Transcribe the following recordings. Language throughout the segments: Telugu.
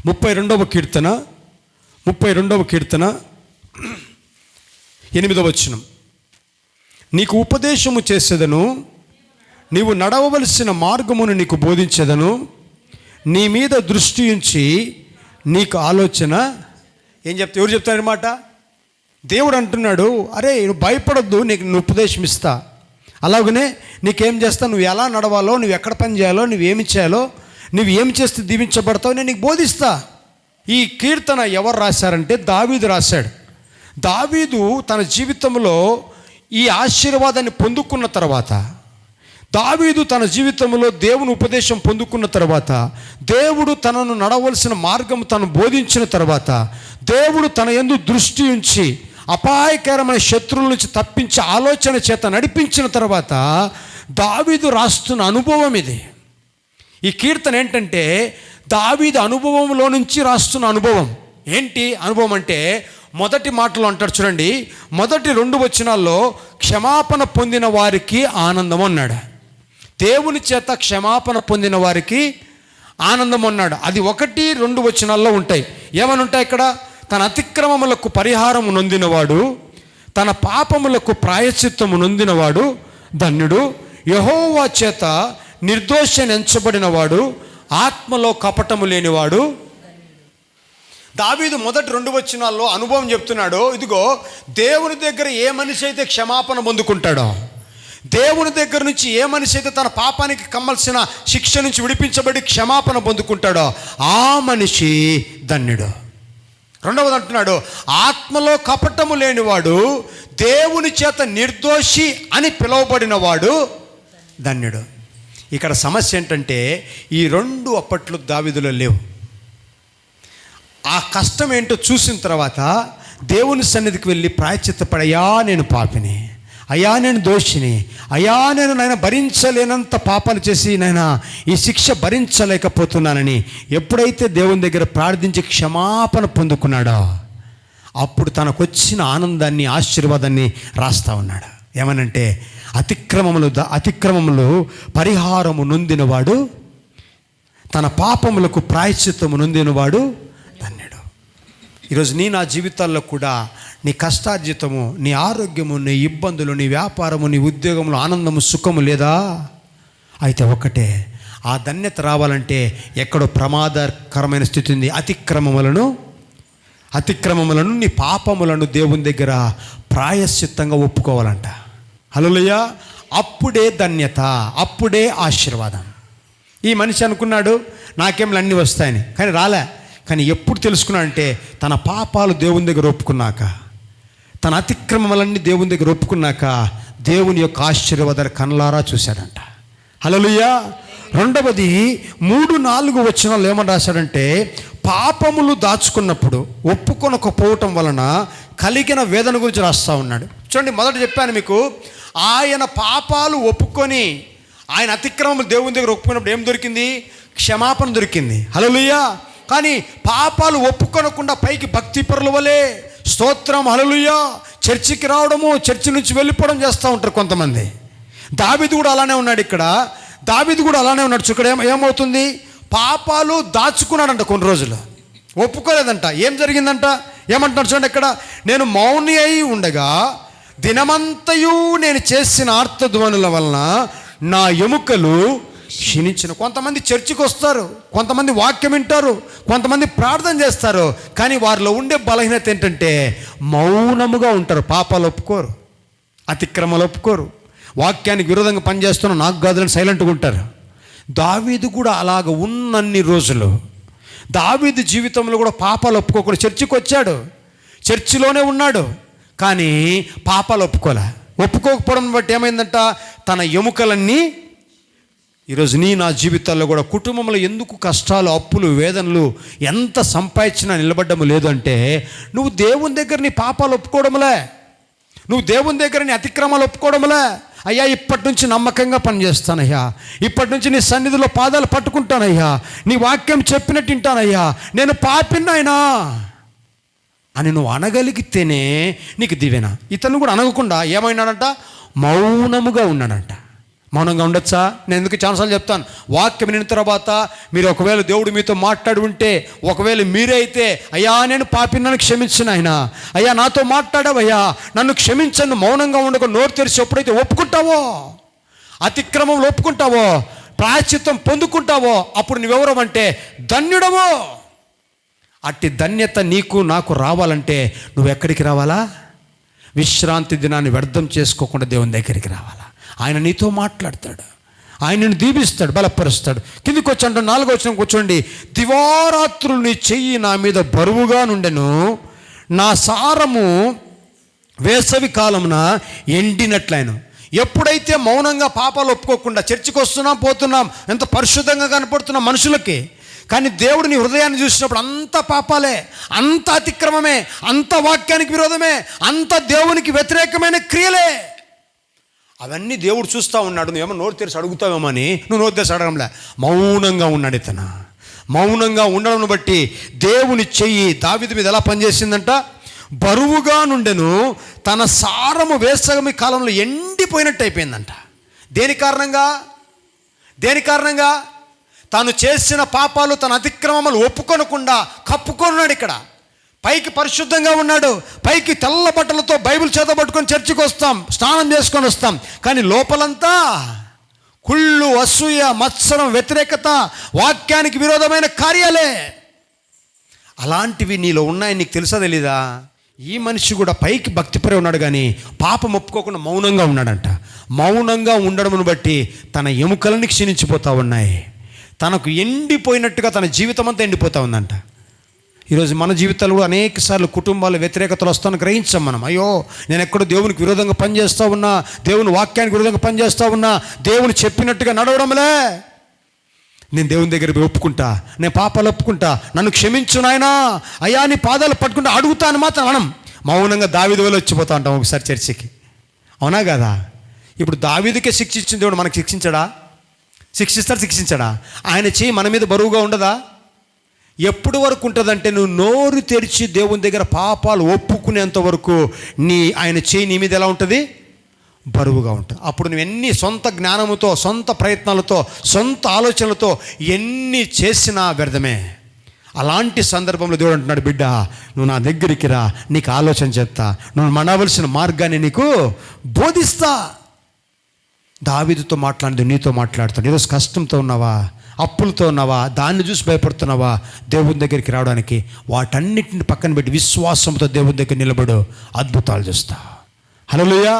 32వ కీర్తన 8వ వచనం. నీకు ఉపదేశము చేసేదను, నీవు నడవవలసిన మార్గమును నీకు బోధించేదను, నీ మీద దృష్టి ఉంచి నీకు ఆలోచన. ఎవరు చెప్తారన్నమాట? దేవుడు అంటున్నాడు, అరే నువ్వు భయపడొద్దు, నేను ఉపదేశం ఇస్తా. అలాగనే నీకేం చేస్తా, నువ్వు ఎలా నడవాలో, నువ్వు ఎక్కడ పని చేయాలో, నువ్వేమి చేయాలో, నువ్వు ఏమి చేస్తే దీవించబడతావు, నేను నీకు బోధిస్తా. ఈ కీర్తన ఎవరు రాశారంటే దావీదు రాశాడు. దావీదు తన జీవితంలో ఈ ఆశీర్వాదాన్ని పొందుకున్న తర్వాత, దావీదు తన జీవితంలో దేవుని ఉపదేశం పొందుకున్న తర్వాత, దేవుడు తనను నడవలసిన మార్గం తను బోధించిన తర్వాత, దేవుడు తన యందు దృష్టి ఉంచి అపాయకరమైన శత్రువుల నుంచి తప్పించి ఆలోచన చేత నడిపించిన తర్వాత దావీదు రాస్తున్న అనుభవం ఇది. ఈ కీర్తన ఏంటంటే దావీదు అనుభవంలో నుంచి రాస్తున్న అనుభవం. ఏంటి అనుభవం అంటే, మొదటి మాటలో అంటాడు చూడండి, మొదటి 2 వచనాల్లో క్షమాపణ పొందిన వారికి ఆనందం అన్నాడు. దేవుని చేత క్షమాపణ పొందిన వారికి ఆనందం అన్నాడు. అది 1-2 వచనాల్లో ఉంటాయి. ఏమని ఉంటాయి ఇక్కడ? తన అతిక్రమములకు పరిహారము నొందినవాడు, తన పాపములకు ప్రాయశ్చిత్తము నొందినవాడు ధన్యుడు, యెహోవా చేత నిర్దోషి ఎంచబడినవాడు, ఆత్మలో కపటము లేనివాడు. దావీదు మొదటి 2 వచనాల్లో అనుభవం చెప్తున్నాడు. ఇదిగో దేవుని దగ్గర ఏ మనిషి అయితే క్షమాపణ పొందుకుంటాడో, దేవుని దగ్గర నుంచి ఏ మనిషి అయితే తన పాపానికి కమ్మాల్సిన శిక్ష నుంచి విడిపించబడి క్షమాపణ పొందుకుంటాడో ఆ మనిషి ధన్యుడు. 2వది అంటున్నాడు, ఆత్మలో కపటము లేనివాడు, దేవుని చేత నిర్దోషి అని పిలువబడినవాడు ధన్యుడు. ఇక్కడ సమస్య ఏంటంటే ఈ 2 అప్పట్లో దావీదులో లేవు. ఆ కష్టం ఏంటో చూసిన తర్వాత దేవుని సన్నిధికి వెళ్ళి ప్రాయశ్చిత్తపడయ్యా నేను పాపిని, అయ్యా నేను దోషిని, అయ్యా నేను నాయన భరించలేనంత పాపాలు చేసి నాయన ఈ శిక్ష భరించలేకపోతున్నానని ఎప్పుడైతే దేవుని దగ్గర ప్రార్థించి క్షమాపణ పొందుకున్నాడో అప్పుడు తనకొచ్చిన ఆనందాన్ని, ఆశీర్వాదాన్ని రాస్తా ఉన్నాడు. ఏమనంటే అతిక్రమములు పరిహారము నొందినవాడు, తన పాపములకు ప్రాయశ్చిత్తము నొందినవాడు ధన్యుడు. ఈరోజు నా జీవితాల్లో కూడా నీ కష్టార్జితము, నీ ఆరోగ్యము, నీ ఇబ్బందులు, నీ వ్యాపారము, నీ ఉద్యోగంలో ఆనందము, సుఖము లేదా? అయితే ఒకటే, ఆ ధన్యత రావాలంటే ఎక్కడో ప్రమాదకరమైన స్థితి ఉంది. అతిక్రమములను నీ పాపములను దేవుని దగ్గర ప్రాయశ్చిత్తంగా ఒప్పుకోవాలంట. హల్లెలూయా. అప్పుడే ధన్యత, అప్పుడే ఆశీర్వాదం. ఈ మనిషి అనుకున్నాడు నాకేంలు అన్నీ వస్తాయని, కానీ రాలే. కానీ ఎప్పుడు తెలుసుకున్నాడంటే తన పాపాలు దేవుని దగ్గర ఒప్పుకున్నాక, తన అతిక్రమములన్నీ దేవుని దగ్గర ఒప్పుకున్నాక దేవుని యొక్క ఆశీర్వాదాలు కళ్ళారా చూశాడంట. హల్లెలూయా. 2వది 3-4 వచనాలు ఏమని రాశాడంటే, పాపములు దాచుకున్నప్పుడు ఒప్పుకొనకపోవటం వలన కలిగిన వేదన గురించి రాస్తూ ఉన్నాడు. చూడండి, మొదట చెప్పాను మీకు, ఆయన పాపాలు ఒప్పుకొని ఆయన అతిక్రమములు దేవుని దగ్గర ఒప్పుకున్నప్పుడు ఏం దొరికింది? క్షమాపణ దొరికింది. హల్లెలూయా. కానీ పాపాలు ఒప్పుకొనకుండా పైకి భక్తి పరుల వలె స్తోత్రం హల్లెలూయా చర్చికి రావడము, చర్చి నుంచి వెళ్ళిపోవడం చేస్తూ ఉంటారు కొంతమంది. దావీదు కూడా అలానే ఉన్నాడు. ఇక్కడ ఏమవుతుంది? పాపాలు దాచుకున్నాడంట, కొన్ని రోజులు ఒప్పుకోలేదంట. ఏం జరిగిందంట? ఏమంటున్నాడు చూడండి ఇక్కడ, నేను మౌని అయి ఉండగా దినమంతయు నేను చేసిన ఆర్తధ్వనుల వలన నా ఎముకలు క్షీణించిన. కొంతమంది చర్చికి వస్తారు, కొంతమంది వాక్యం వింటారు, కొంతమంది ప్రార్థన చేస్తారు, కానీ వారిలో ఉండే బలహీనత ఏంటంటే మౌనముగా ఉంటారు. పాపాలు ఒప్పుకోరు, అతిక్రమాలు ఒప్పుకోరు, వాక్యానికి విరోధంగా పనిచేస్తున్న నాకు కాదులని సైలెంట్గా ఉంటారు. దావీదు కూడా అలాగ ఉన్నన్ని రోజులు, దావీదు జీవితంలో కూడా పాపాలు ఒప్పుకోకుండా చర్చికి వచ్చాడు, చర్చిలోనే ఉన్నాడు, కానీ పాపాలు ఒప్పుకోకపోవడం బట్టి ఏమైందంట? తన ఎముకలన్నీ. ఈరోజు నా జీవితాల్లో కూడా కుటుంబంలో ఎందుకు కష్టాలు, అప్పులు, వేదనలు, ఎంత సంపాదించినా నిలబడ్డము లేదు అంటే నువ్వు దేవుని దగ్గర నీ పాపాలు ఒప్పుకోవడంలే, నువ్వు దేవుని దగ్గర నీ అతిక్రమాలు ఒప్పుకోవడంలే. అయ్యా ఇప్పటి నుంచి నమ్మకంగా పనిచేస్తానయ్యా, ఇప్పటి నుంచి నీ సన్నిధిలో పాదాలు పట్టుకుంటానయ్యా, నీ వాక్యం చెప్పినట్టు వింటానయ్యా, నేను పాపినైనా అని నువ్వు అనగలిగితేనే నీకు దీవెన. ఇతను కూడా అనగకుండా ఏమైనాడంట? మౌనముగా ఉన్నాడంట. మౌనంగా ఉండొచ్చా? నేను ఎందుకు చాలాసార్లు చెప్తాను, వాక్యం విన్న తర్వాత మీరు ఒకవేళ దేవుడు మీతో మాట్లాడి ఉంటే, ఒకవేళ మీరే అయితే, అయ్యా నేను పాపిని, నన్ను క్షమించను ఆయన, అయ్యా నాతో మాట్లాడావయ్యా నన్ను క్షమించను, మౌనంగా ఉండక నోరు తెరిచి ఎప్పుడైతే ఒప్పుకుంటావో, అతిక్రమంలో ఒప్పుకుంటావో, ప్రాయశ్చిత్తం పొందుకుంటావో, అప్పుడు నువ్వెవరం అంటే ధన్యుడవో. అట్టి ధన్యత నీకు నాకు రావాలంటే నువ్వు ఎక్కడికి రావాలా? విశ్రాంతి దినాన్ని వ్యర్థం చేసుకోకుండా దేవుని దగ్గరికి రావాలా. ఆయన నీతో మాట్లాడతాడు, ఆయన నిన్ను దీవిస్తాడు, బలపరుస్తాడు. కిందికి వచ్చి అంటే 4వ వచనం కూర్చోండి. దివారాత్రులు నీ చెయ్యి నా మీద బరువుగా నుండెను, నా సారము వేసవి కాలమున ఎండినట్లయిన. ఎప్పుడైతే మౌనంగా పాపాలు ఒప్పుకోకుండా చర్చికి వస్తున్నాం, పోతున్నాం, ఎంత పరిశుద్ధంగా కనపడుతున్నాం మనుషులకి, కానీ దేవుడు నీ హృదయాన్ని చూసినప్పుడు అంత పాపాలే, అంత అతిక్రమమే, అంత వాక్యానికి విరోధమే, అంత దేవునికి వ్యతిరేకమైన క్రియలే. అవన్నీ దేవుడు చూస్తూ ఉన్నాడు. నువ్వేమో నోరు తెరిచి అడుగుతావేమో అని నువ్వు నోరు తెరిచి అడగంలే, మౌనంగా ఉన్నాడు ఇతను. మౌనంగా ఉండడం బట్టి దేవుని చెయ్యి దావీదు మీద ఎలా పనిచేసిందంట? బరువుగా నుండెను, తన సారము వేసవి కాలంలో ఎండిపోయినట్టు అయిపోయిందంట. దేని కారణంగా? తాను చేసిన పాపాలు, తన అతిక్రమములు ఒప్పుకొనకుండా కప్పుకొన్నాడు. ఇక్కడ పైకి పరిశుద్ధంగా ఉన్నాడు, పైకి తెల్ల బట్టలతో బైబిల్ చేతబట్టుకొని చర్చికి వస్తాం, స్నానం చేసుకొని వస్తాం, కానీ లోపలంతా కుళ్ళు, అసూయ, మత్సరం, వ్యతిరేకత, వాక్యానికి విరోధమైన కార్యాలే. అలాంటివి నీలో ఉన్నాయని నీకు తెలుసా తెలీదా? ఈ మనిషి కూడా పైకి భక్తిపరే ఉన్నాడు, కానీ పాపం ఒప్పుకోకుండా మౌనంగా ఉన్నాడంట. మౌనంగా ఉండడమును బట్టి తన ఎముకలని క్షీణించిపోతూ ఉన్నాయి, తనకు ఎండిపోయినట్టుగా తన జీవితం అంతా ఎండిపోతూ ఉందంట. ఈరోజు మన జీవితాలు కూడా అనేక సార్లు కుటుంబాల వ్యతిరేకతలు వస్తాను గ్రహించాం మనం. అయ్యో నేను ఎక్కడో దేవునికి విరోధంగా పనిచేస్తూ ఉన్నా, దేవుని వాక్యానికి విరోధంగా పనిచేస్తూ ఉన్నా, దేవుని చెప్పినట్టుగా నడవడంలే. నేను దేవుని దగ్గర పోయి ఒప్పుకుంటా, నేను పాపాలు ఒప్పుకుంటా, నన్ను క్షమించు నాయనా, అయ్యా నీ పాదాలు పట్టుకుంటా అడుగుతాను మాత్రం మనం మౌనంగా దావీదు వల్ల వచ్చిపోతూ ఉంటాం ఒకసారి చర్చికి. అవునా కదా? ఇప్పుడు దావీదుకే శిక్షించిన దేవుడు మనకు శిక్షించడా? ఆయన చెయ్యి మన మీద బరువుగా ఉండదా? ఎప్పుడు వరకు ఉంటుందంటే నువ్వు నోరు తెరిచి దేవుని దగ్గర పాపాలు ఒప్పుకునేంత వరకు ఆయన చేయి నీ మీద ఎలా ఉంటుంది? బరువుగా ఉంటుంది. అప్పుడు నువ్వు ఎన్ని సొంత జ్ఞానముతో, సొంత ప్రయత్నాలతో, సొంత ఆలోచనలతో ఎన్ని చేసినా వ్యర్థమే. అలాంటి సందర్భంలో దేవుడు అంటున్నాడు, బిడ్డ నువ్వు నా దగ్గరికి రా, నీకు ఆలోచన చెప్తా, నువ్వు మనవలసిన మార్గాన్ని నీకు బోధిస్తా. దావీదుతో మాట్లాడదు, నీతో మాట్లాడుతాను. ఈరోజు కష్టంతో ఉన్నావా, అప్పులతో ఉన్నావా, దాన్ని చూసి భయపడుతున్నావా? దేవుని దగ్గరికి రావడానికి వాటన్నిటిని పక్కన పెట్టి విశ్వాసంతో దేవుని దగ్గర నిలబడు, అద్భుతాలు చూస్తా. హల్లెలూయా.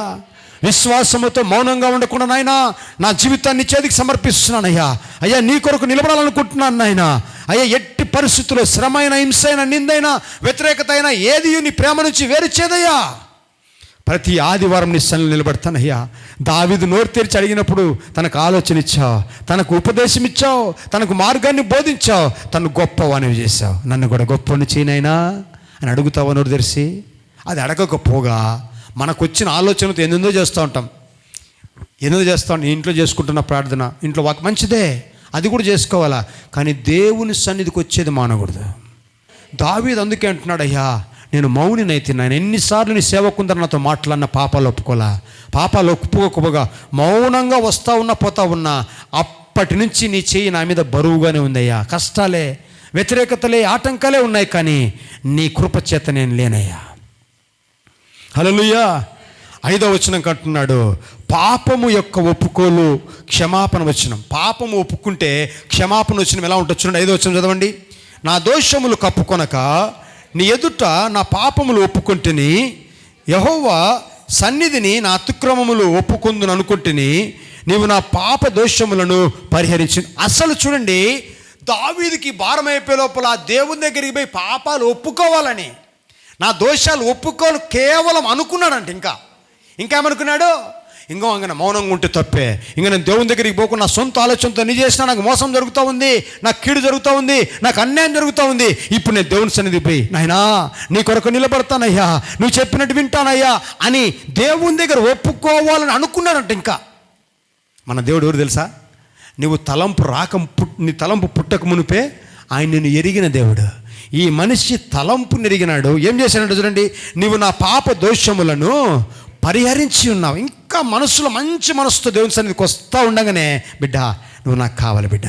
విశ్వాసముతో మౌనంగా ఉండకుండా, నాయనా నా జీవితాన్ని చేతికి సమర్పిస్తున్నానయ్యా, అయ్యా నీ కొరకు నిలబడాలనుకుంటున్నాను నాయనా, అయ్యా ఎట్టి పరిస్థితుల్లో శ్రమైన, హింసైన, నిందైనా, వ్యతిరేకత అయినా ఏది నీ ప్రేమ నుంచి వేరు చేయదయ్యా. ప్రతి ఆదివారం నీ సన్నిధిలో నిలబడతానయ్యా. దావీదు నోరు తెరిచి అడిగినప్పుడు తనకు ఆలోచన ఇచ్చావు, తనకు ఉపదేశం ఇచ్చావు, తనకు మార్గాన్ని బోధించావు, తను గొప్పవానివి చేశావు. నన్ను కూడా గొప్పని చేయనైనా అని అడుగుతావా నోరు తెరిచి? అది అడగకపోగా మనకు వచ్చిన ఆలోచనతో ఎన్నెందో చేస్తూ ఉంటాం. ఇంట్లో చేసుకుంటున్న ప్రార్థన, ఇంట్లో వాక్ మంచిదే, అది కూడా చేసుకోవాలా, కానీ దేవుని సన్నిధికి వచ్చేది మానకూడదు. దావీదు అందుకే అంటున్నాడు, అయ్యా నేను మౌనినైతే, నేను ఎన్నిసార్లు నీ సేవకుందరు నాతో మాట్లాడిన పాపాలు ఒప్పుకోకపోగా మౌనంగా వస్తూ ఉన్నా పోతా ఉన్నా, అప్పటి నుంచి నీ చెయ్యి నా మీద బరువుగానే ఉందయ్యా. కష్టాలే, వ్యతిరేకతలే, ఆటంకాలే ఉన్నాయి, కానీ నీ కృప చేత నేను లేనయ్యా. హల్లెలూయా. 5వ వచనం అంటున్నాడు, పాపము యొక్క ఒప్పుకోలు క్షమాపణ వచనం. పాపము ఒప్పుకుంటే క్షమాపణ వచనం ఎలా ఉంటుంది చూడండి. 5వ వచనం చదవండి. నా దోషములు కప్పుకొనక నీ ఎదుట నా పాపములు ఒప్పుకుంటుని, యెహోవా సన్నిధిని నా అతిక్రమములు ఒప్పుకొందును అనుకుంటుని, నీవు నా పాప దోషములను పరిహరించి. అసలు చూడండి, దావీదుకి భారం అయిపోయే లోపల దేవుని దగ్గరికి పోయి పాపాలు ఒప్పుకోవాలని, నా దోషాలు ఒప్పుకోలు కేవలం అనుకున్నాడంట. ఇంకా ఏమనుకున్నాడు? ఇంకా మౌనంగా ఉంటే తప్పే, ఇంకా నేను దేవుని దగ్గరికి పోకుండా నా సొంత ఆలోచనతో నీ చేసినా నాకు మోసం జరుగుతూ ఉంది, నాకు కీడు జరుగుతూ ఉంది, నాకు అన్యాయం జరుగుతూ ఉంది. ఇప్పుడు నేను దేవుని సన్నిధి పోయి, నాయనా నీ కొరకు నిలబడతానయ్యా, నువ్వు చెప్పినట్టు వింటానయ్యా అని దేవుని దగ్గర ఒప్పుకోవాలని అనుకున్నాడంట. ఇంకా మన దేవుడు ఎవరు తెలుసా? నీ తలంపు పుట్టక మునిపే ఆయన నిన్ను ఎరిగిన దేవుడు. ఈ మనిషి తలంపు ఎరిగినాడు. ఏం చేశాడంటే చూడండి, నీవు నా పాప దోషములను పరిహరించి ఉన్నావు. ఇంకా మనసులో మంచి మనసుతో దేవుని సన్నిధికి వస్తూ ఉండగానే, బిడ్డ నువ్వు నాకు కావాలి బిడ్డ,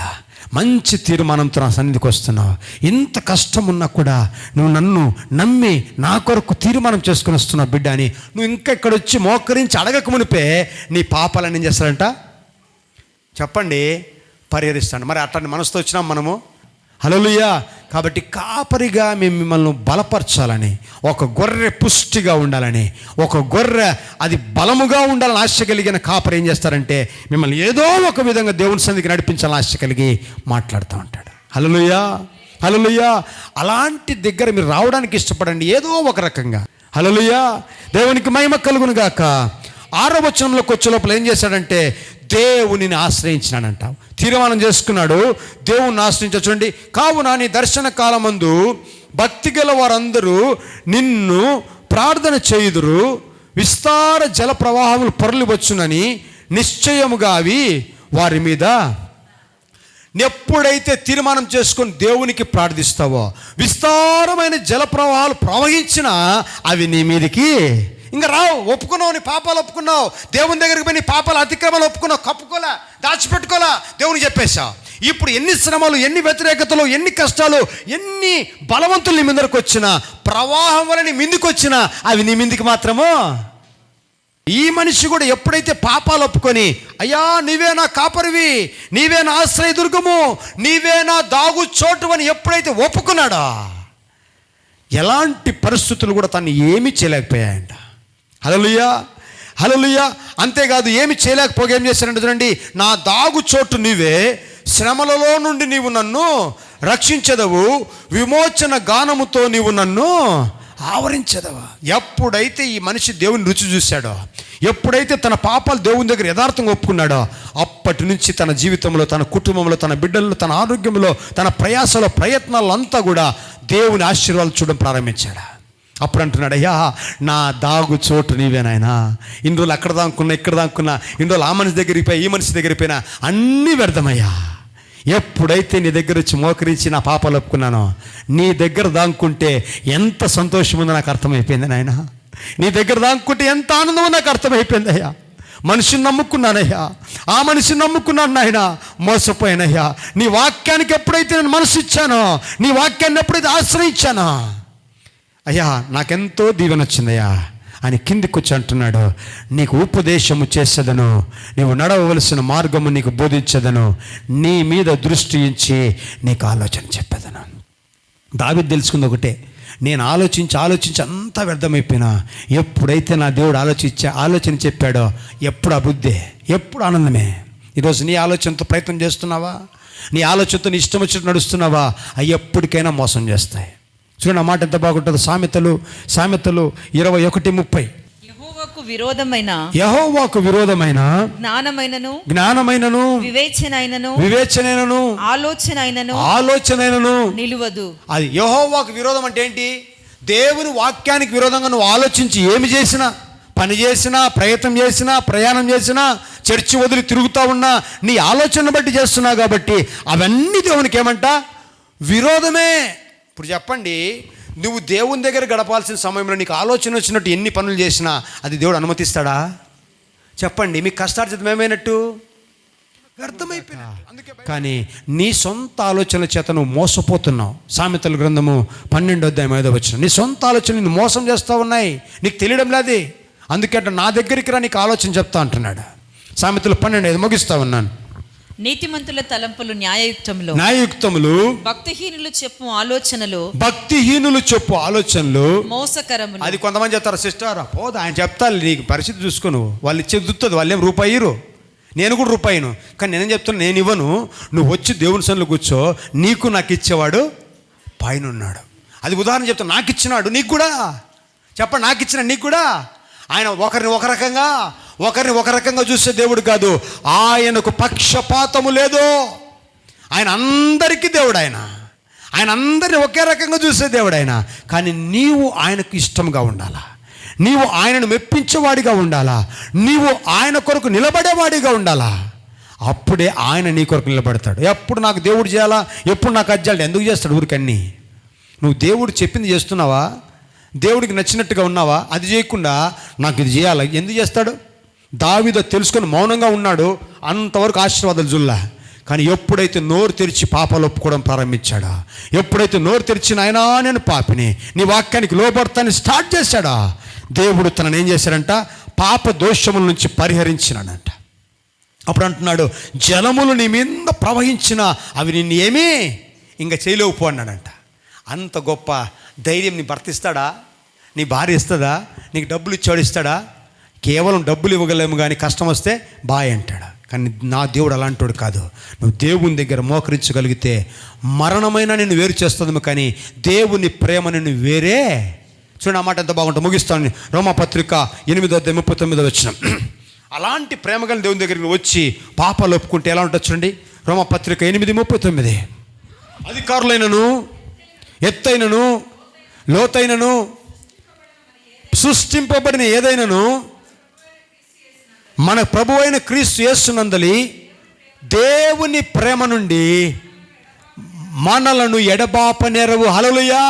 మంచి తీర్మానంతో నా సన్నిధికి వస్తున్నావు, ఇంత కష్టం ఉన్నా కూడా నువ్వు నన్ను నమ్మి నా కొరకు తీర్మానం చేసుకుని వస్తున్నావు బిడ్డ అని నువ్వు ఇంకా ఇక్కడ వచ్చి మోకరించి అడగక మునిపే నీ పాపాలను ఏం చేస్తారంట చెప్పండి, పరిహరిస్తాడు. మరి అట్లాంటి మనసుతో వచ్చినాం మనము. హల్లెలూయా. కాబట్టి కాపరిగా మేము మిమ్మల్ని బలపరచాలని, ఒక గొర్రె పుష్టిగా ఉండాలని, ఒక గొర్రె అది బలముగా ఉండాలని ఆశ కలిగిన కాపరి ఏం చేస్తారంటే మిమ్మల్ని ఏదో ఒక విధంగా దేవుని సన్నిధికి నడిపించాలని ఆశ కలిగి మాట్లాడుతూ ఉంటాడు. హల్లెలూయా, హల్లెలూయా. అలాంటి దగ్గర మీరు రావడానికి ఇష్టపడండి ఏదో ఒక రకంగా. హల్లెలూయా. దేవునికి మహిమ కలుగును గాక. 6వ వచనంలోకి వచ్చే లోపల ఏం చేశాడంటే దేవునిని ఆశ్రయించినాడంట. తీర్మానం చేసుకున్నాడు దేవుణ్ణి ఆశ్రయించ. చూడండి, కావున నీ దర్శన కాలమందు భక్తి గల వారందరూ నిన్ను ప్రార్థన చేయుదురు, విస్తార జల ప్రవాహములు పొరలివచ్చునని నిశ్చయముగా అవి వారి మీద. ఎప్పుడైతే తీర్మానం చేసుకొని దేవునికి ప్రార్థిస్తావో విస్తారమైన జల ప్రవాహాలు ప్రవహించినా అవి నీ మీదకి ఇంకా రావు. ఒప్పుకున్నావు, నీ పాపాలు ఒప్పుకున్నావు, దేవుని దగ్గరికి పోయి నీ పాపాలు అతిక్రమాలు ఒప్పుకున్నావు, కప్పుకోలే, దాచిపెట్టుకోలే, దేవునికి చెప్పేశావు. ఇప్పుడు ఎన్ని శ్రమలు, ఎన్ని వ్యతిరేకతలు, ఎన్ని కష్టాలు, ఎన్ని బలవంతులు నీ మీదకి వచ్చినా, ప్రవాహం వల్ల నీ మీదకి వచ్చినా అవి నీ మీదకి మాత్రము. ఈ మనిషి కూడా ఎప్పుడైతే పాపాలు ఒప్పుకొని, అయ్యా నీవే నా కాపరివి, నీవే నా ఆశ్రయదుర్గము, నీవే నా దాగు చోటు అని ఎప్పుడైతే ఒప్పుకున్నాడో ఎలాంటి పరిస్థితులు కూడా తను ఏమీ చేయలేకపోయాయంట. హల్లెలూయా, హల్లెలూయా. అంతేకాదు ఏమి చేయలేకపోగా ఏం చేశారంటే చూడండి, నా దాగు చోటు నీవే, శ్రమలలో నుండి నీవు నన్ను రక్షించదవు, విమోచన గానముతో నీవు నన్ను ఆవరించదవా. ఎప్పుడైతే ఈ మనిషి దేవుని రుచి చూశాడో, ఎప్పుడైతే తన పాపాలు దేవుని దగ్గర యథార్థంగా ఒప్పుకున్నాడో అప్పటి నుంచి తన జీవితంలో, తన కుటుంబంలో, తన బిడ్డల్లో, తన ఆరోగ్యంలో, తన ప్రయాసలో, ప్రయత్నాలంతా కూడా దేవుని ఆశీర్వాదాలు చూడడం ప్రారంభించాడు. అప్పుడు అంటున్నాడు, అయ్యా నా దాగు చోటు నీవేనాయనా, ఇన్ని రోజులు అక్కడ దాక్కున్నా, ఇక్కడ దాక్కున్నా, ఇన్ని రోజులు ఆ మనిషి దగ్గరికి పోయి ఈ మనిషి దగ్గరికి పోయినా అన్నీ వ్యర్థమయ్యా. ఎప్పుడైతే నీ దగ్గర వచ్చి మోకరించి నా పాపాలు ఒప్పుకున్నానో, నీ దగ్గర దాక్కుంటే ఎంత సంతోషం ఉందో నాకు అర్థమైపోయింది నాయన, నీ దగ్గర దాక్కుంటే ఎంత ఆనందమో నాకు అర్థమైపోయింది అయ్యా. మనిషిని నమ్ముకున్నానయ్యా, ఆ మనిషిని నమ్ముకున్నాను నాయన, మోసపోయానయ్యా. నీ వాక్యానికి ఎప్పుడైతే నేను మనసు ఇచ్చానో, నీ వాక్యాన్ని ఎప్పుడైతే ఆశ్రయించానో అయ్యా నాకెంతో దీవెన వచ్చిందయ్యా అని కిందికి వచ్చి అంటున్నాడు, నీకు ఉపదేశము చేసేదను, నీవు నడవవలసిన మార్గము నీకు బోధించదను, నీ మీద దృష్టి ఉంచి నీకు ఆలోచన చెప్పేదను. దావీదు తెలుసుకుంది ఒకటే, నేను ఆలోచించి అంతా వ్యర్థమైపోయినా ఎప్పుడైతే నా దేవుడు ఆలోచన చెప్పాడో ఎప్పుడు అబుద్ధే, ఎప్పుడు ఆనందమే. ఈరోజు నీ ఆలోచనతో ప్రయత్నం చేస్తున్నావా, నీ ఆలోచనతో నీ ఇష్టం వచ్చినట్టు నడుస్తున్నావా, అవి ఎప్పటికైనా మోసం చేస్తాయి. చూడండి ఆ మాట ఎంత బాగుంటుందో. సామెతలు 21:30. యెహోవాకు విరోధమైన జ్ఞానమైనను వివేచనైనను ఆలోచనైనను నిలువదు. అది యెహోవాకు విరోధం అంటే ఏంటి? దేవుని వాక్యానికి విరోధంగా నువ్వు ఆలోచించి ఏమి చేసినా, పని చేసినా, ప్రయత్నం చేసినా, ప్రయాణం చేసినా, చర్చి వదిలి తిరుగుతూ ఉన్నా నీ ఆలోచన బట్టి చేస్తున్నావు కాబట్టి అవన్నీ దేవునికి ఏమంట? విరోధమే. ఇప్పుడు చెప్పండి, నువ్వు దేవుని దగ్గర గడపాల్సిన సమయంలో నీకు ఆలోచన వచ్చినట్టు ఎన్ని పనులు చేసినా అది దేవుడు అనుమతిస్తాడా? చెప్పండి, మీకు కష్టార్జితం ఏమైనట్టు? వ్యర్థమైపోయినా. కానీ నీ సొంత ఆలోచనల చేత నువ్వు మోసపోతున్నావు. సామెతల గ్రంథము 12:5 నీ సొంత ఆలోచనలు నిన్ను మోసం చేస్తూ ఉన్నాయి, నీకు తెలియడం లేదు. అందుకే నా దగ్గరికి రా, నీకు ఆలోచన చెప్తా అంటున్నాడు. సామెతలు 12:5 ముగిస్తా ఉన్నాను. నీతిమంతుల తలంపులు న్యాయయుక్తములు, భక్తిహీనులు చెప్పు ఆలోచనలు మోసకరములు. అది కొంతమంది చెప్తారు, సిస్టర్ పోదు ఆయన చెప్తారు, నీకు పరిస్థితి చూసుకోను, వాళ్ళు ఇచ్చేది దుత్తది, వాళ్ళు ఏం రూపాయిరు, నేను కూడా రూపాయిను. కానీ నేనేం చెప్తాను, నేను ఇవ్వను, నువ్వు వచ్చి దేవుని సన్నిధిలో కూర్చో, నీకు నాకు ఇచ్చేవాడు పైన ఉన్నాడు. అది ఉదాహరణ చెప్తాను, నాకు ఇచ్చినాడు నీకు కూడా. చెప్పండి, నాకు ఇచ్చిన నీకు కూడా. ఆయన ఒకరిని ఒక రకంగా చూసే దేవుడు కాదు, ఆయనకు పక్షపాతము లేదు. ఆయన అందరికీ దేవుడు, ఆయన అందరిని ఒకే రకంగా చూసే దేవుడు ఆయన. కానీ నీవు ఆయనకు ఇష్టంగా ఉండాలా, నీవు ఆయనను మెప్పించేవాడిగా ఉండాలా, నీవు ఆయన కొరకు నిలబడేవాడిగా ఉండాలా. అప్పుడే ఆయన నీ కొరకు నిలబడతాడు. ఎప్పుడు నాకు దేవుడు చేయాలా, ఎప్పుడు నాకు అది చేయాలి, ఎందుకు చేస్తాడు ఊరికన్నీ? నువ్వు దేవుడు చెప్పింది చేస్తున్నావా, దేవుడికి నచ్చినట్టుగా ఉన్నావా? అది చేయకుండా నాకు ఇది చేయాలి ఎందుకు చేస్తాడు? దావీదు తెలుసుకొని మౌనంగా ఉన్నాడు, అంతవరకు ఆశీర్వాదాలు జుల్లా. కానీ ఎప్పుడైతే నోరు తెరిచి పాపాలు ఒప్పుకోవడం ప్రారంభించాడా, ఎప్పుడైతే నోరు తెరిచి నాయనా నేను పాపిని, నీ వాక్యానికి లోబడతాన్ని స్టార్ట్ చేశాడా, దేవుడు తనని ఏం చేశాడంట, పాప దోషముల నుంచి పరిహరించినాడంట. అప్పుడు అంటున్నాడు, జలములు నీ మీద ప్రవహించిన అవి నిన్ను ఏమీ ఇంకా చేయలేకపో అన్నాడంట. అంత గొప్ప ధైర్యం నీ భర్త ఇస్తాడా, నీ భార్య ఇస్తుందా, నీకు డబ్బులు ఇచ్చాడు ఇస్తాడా? కేవలం డబ్బులు ఇవ్వగలేము కానీ కష్టం వస్తే బాయ్ అంటాడు. కానీ నా దేవుడు అలాంటోడు కాదు. నువ్వు దేవుని దగ్గర మోకరించగలిగితే మరణమైన నిన్ను వేరు చేస్తుందేమో కానీ దేవుని ప్రేమ నిన్ను వేరే. చూడండి ఆ మాట ఎంత బాగుంటుంది, ముగిస్తాను. రోమాపత్రిక 8:39 అలాంటి ప్రేమ గల దేవుని దగ్గరికి వచ్చి పాపాలు ఒప్పుకుంటే ఎలా ఉంటుంది చూడండి. రోమాపత్రిక 8:39 అధికారులైనను, ఎత్తైనను, లోతైనను, సృష్టింపబడిన ఏదైనాను మన ప్రభు అయిన క్రీస్తు యేసునందలి దేవుని ప్రేమ నుండి మనలను ఎడబాప నెరవు. హల్లెలూయా.